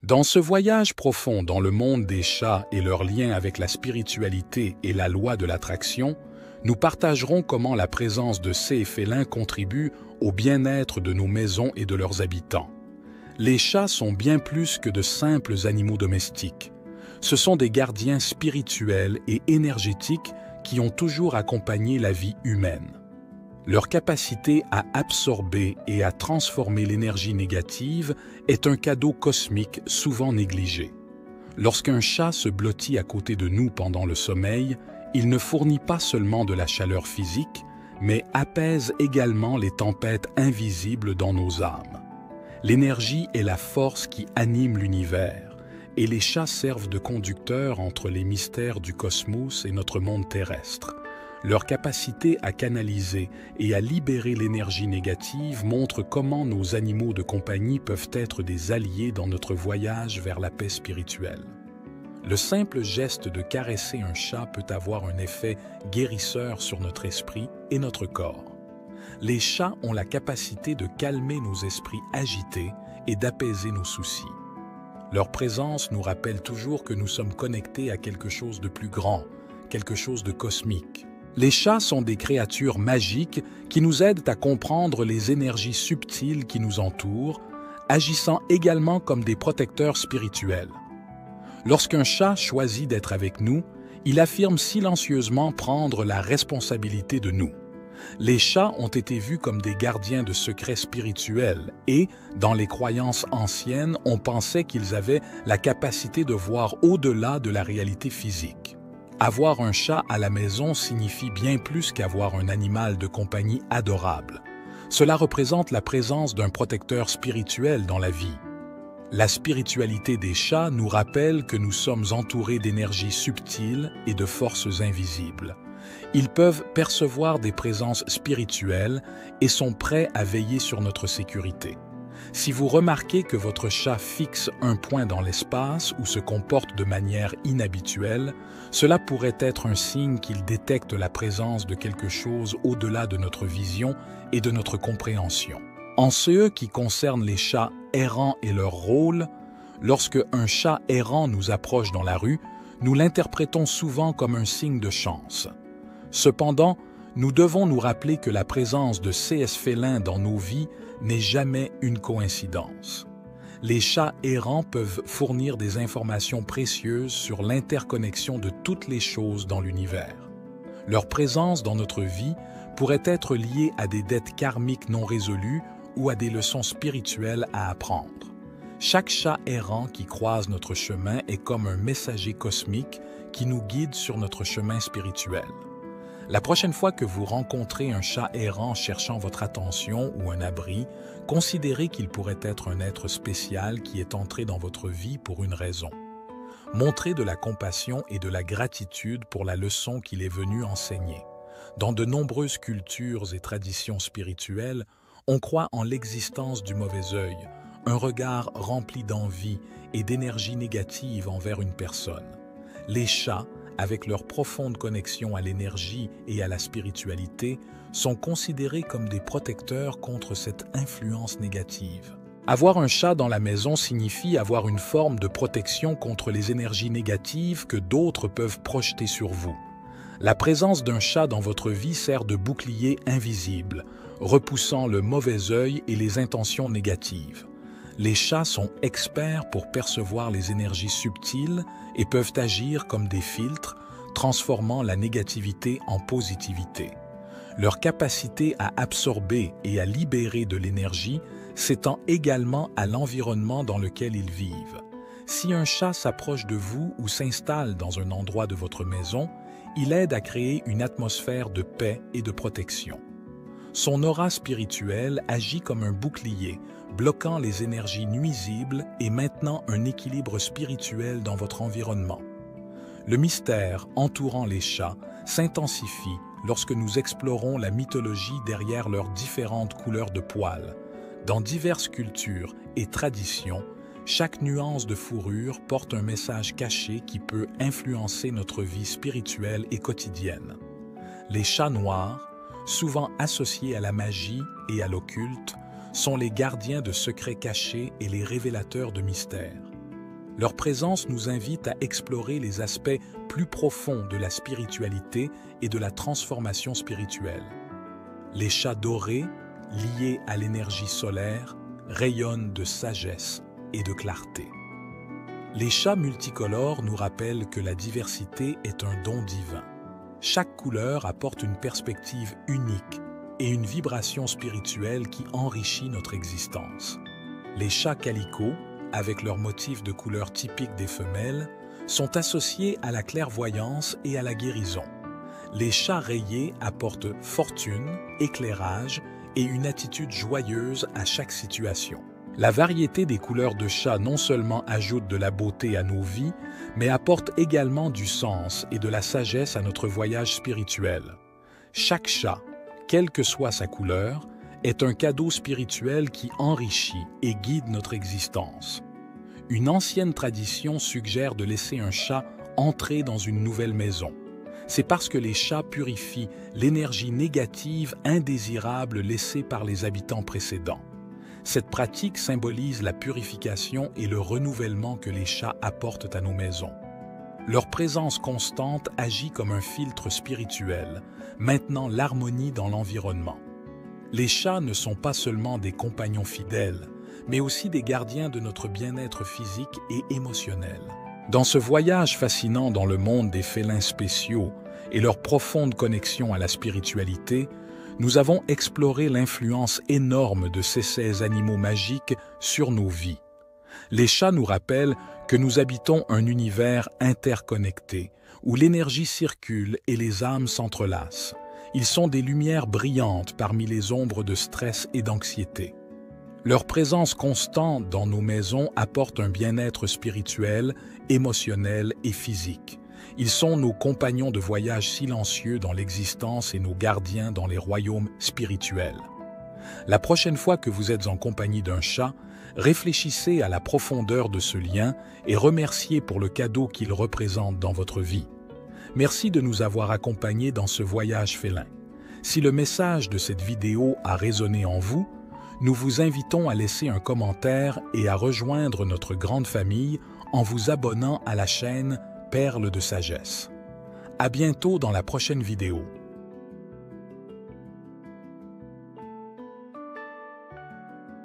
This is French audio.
Dans ce voyage profond dans le monde des chats et leur lien avec la spiritualité et la loi de l'attraction, nous partagerons comment la présence de ces félins contribue au bien-être de nos maisons et de leurs habitants. Les chats sont bien plus que de simples animaux domestiques. Ce sont des gardiens spirituels et énergétiques qui ont toujours accompagné la vie humaine. Leur capacité à absorber et à transformer l'énergie négative est un cadeau cosmique souvent négligé. Lorsqu'un chat se blottit à côté de nous pendant le sommeil, il ne fournit pas seulement de la chaleur physique, mais apaise également les tempêtes invisibles dans nos âmes. L'énergie est la force qui anime l'univers, et les chats servent de conducteurs entre les mystères du cosmos et notre monde terrestre. Leur capacité à canaliser et à libérer l'énergie négative montre comment nos animaux de compagnie peuvent être des alliés dans notre voyage vers la paix spirituelle. Le simple geste de caresser un chat peut avoir un effet guérisseur sur notre esprit et notre corps. Les chats ont la capacité de calmer nos esprits agités et d'apaiser nos soucis. Leur présence nous rappelle toujours que nous sommes connectés à quelque chose de plus grand, quelque chose de cosmique. Les chats sont des créatures magiques qui nous aident à comprendre les énergies subtiles qui nous entourent, agissant également comme des protecteurs spirituels. Lorsqu'un chat choisit d'être avec nous, il affirme silencieusement prendre la responsabilité de nous. Les chats ont été vus comme des gardiens de secrets spirituels et, dans les croyances anciennes, on pensait qu'ils avaient la capacité de voir au-delà de la réalité physique. Avoir un chat à la maison signifie bien plus qu'avoir un animal de compagnie adorable. Cela représente la présence d'un protecteur spirituel dans la vie. La spiritualité des chats nous rappelle que nous sommes entourés d'énergies subtiles et de forces invisibles. Ils peuvent percevoir des présences spirituelles et sont prêts à veiller sur notre sécurité. Si vous remarquez que votre chat fixe un point dans l'espace ou se comporte de manière inhabituelle, cela pourrait être un signe qu'il détecte la présence de quelque chose au-delà de notre vision et de notre compréhension. En ce qui concerne les chats errants et leur rôle, lorsque un chat errant nous approche dans la rue, nous l'interprétons souvent comme un signe de chance. Cependant, nous devons nous rappeler que la présence de ces félins dans nos vies n'est jamais une coïncidence. Les chats errants peuvent fournir des informations précieuses sur l'interconnexion de toutes les choses dans l'univers. Leur présence dans notre vie pourrait être liée à des dettes karmiques non résolues ou à des leçons spirituelles à apprendre. Chaque chat errant qui croise notre chemin est comme un messager cosmique qui nous guide sur notre chemin spirituel. La prochaine fois que vous rencontrez un chat errant cherchant votre attention ou un abri, considérez qu'il pourrait être un être spécial qui est entré dans votre vie pour une raison. Montrez de la compassion et de la gratitude pour la leçon qu'il est venu enseigner. Dans de nombreuses cultures et traditions spirituelles, on croit en l'existence du mauvais œil, un regard rempli d'envie et d'énergie négative envers une personne. Les chats, avec leur profonde connexion à l'énergie et à la spiritualité, sont considérés comme des protecteurs contre cette influence négative. Avoir un chat dans la maison signifie avoir une forme de protection contre les énergies négatives que d'autres peuvent projeter sur vous. La présence d'un chat dans votre vie sert de bouclier invisible, repoussant le mauvais œil et les intentions négatives. Les chats sont experts pour percevoir les énergies subtiles et peuvent agir comme des filtres, transformant la négativité en positivité. Leur capacité à absorber et à libérer de l'énergie s'étend également à l'environnement dans lequel ils vivent. Si un chat s'approche de vous ou s'installe dans un endroit de votre maison, il aide à créer une atmosphère de paix et de protection. Son aura spirituelle agit comme un bouclier, bloquant les énergies nuisibles et maintenant un équilibre spirituel dans votre environnement. Le mystère entourant les chats s'intensifie lorsque nous explorons la mythologie derrière leurs différentes couleurs de poils. Dans diverses cultures et traditions, chaque nuance de fourrure porte un message caché qui peut influencer notre vie spirituelle et quotidienne. Les chats noirs, souvent associés à la magie et à l'occulte, sont les gardiens de secrets cachés et les révélateurs de mystères. Leur présence nous invite à explorer les aspects plus profonds de la spiritualité et de la transformation spirituelle. Les chats dorés, liés à l'énergie solaire, rayonnent de sagesse et de clarté. Les chats multicolores nous rappellent que la diversité est un don divin. Chaque couleur apporte une perspective unique et une vibration spirituelle qui enrichit notre existence. Les chats calico, avec leurs motifs de couleurs typiques des femelles, sont associés à la clairvoyance et à la guérison. Les chats rayés apportent fortune, éclairage et une attitude joyeuse à chaque situation. La variété des couleurs de chat non seulement ajoute de la beauté à nos vies, mais apporte également du sens et de la sagesse à notre voyage spirituel. Chaque chat, quelle que soit sa couleur, est un cadeau spirituel qui enrichit et guide notre existence. Une ancienne tradition suggère de laisser un chat entrer dans une nouvelle maison. C'est parce que les chats purifient l'énergie négative indésirable laissée par les habitants précédents. Cette pratique symbolise la purification et le renouvellement que les chats apportent à nos maisons. Leur présence constante agit comme un filtre spirituel, maintenant l'harmonie dans l'environnement. Les chats ne sont pas seulement des compagnons fidèles, mais aussi des gardiens de notre bien-être physique et émotionnel. Dans ce voyage fascinant dans le monde des félins spéciaux et leur profonde connexion à la spiritualité, nous avons exploré l'influence énorme de ces animaux magiques sur nos vies. Les chats nous rappellent que nous habitons un univers interconnecté, où l'énergie circule et les âmes s'entrelacent. Ils sont des lumières brillantes parmi les ombres de stress et d'anxiété. Leur présence constante dans nos maisons apporte un bien-être spirituel, émotionnel et physique. Ils sont nos compagnons de voyage silencieux dans l'existence et nos gardiens dans les royaumes spirituels. La prochaine fois que vous êtes en compagnie d'un chat, réfléchissez à la profondeur de ce lien et remerciez pour le cadeau qu'il représente dans votre vie. Merci de nous avoir accompagnés dans ce voyage félin. Si le message de cette vidéo a résonné en vous, nous vous invitons à laisser un commentaire et à rejoindre notre grande famille en vous abonnant à la chaîne Perles de Sagesse. À bientôt dans la prochaine vidéo.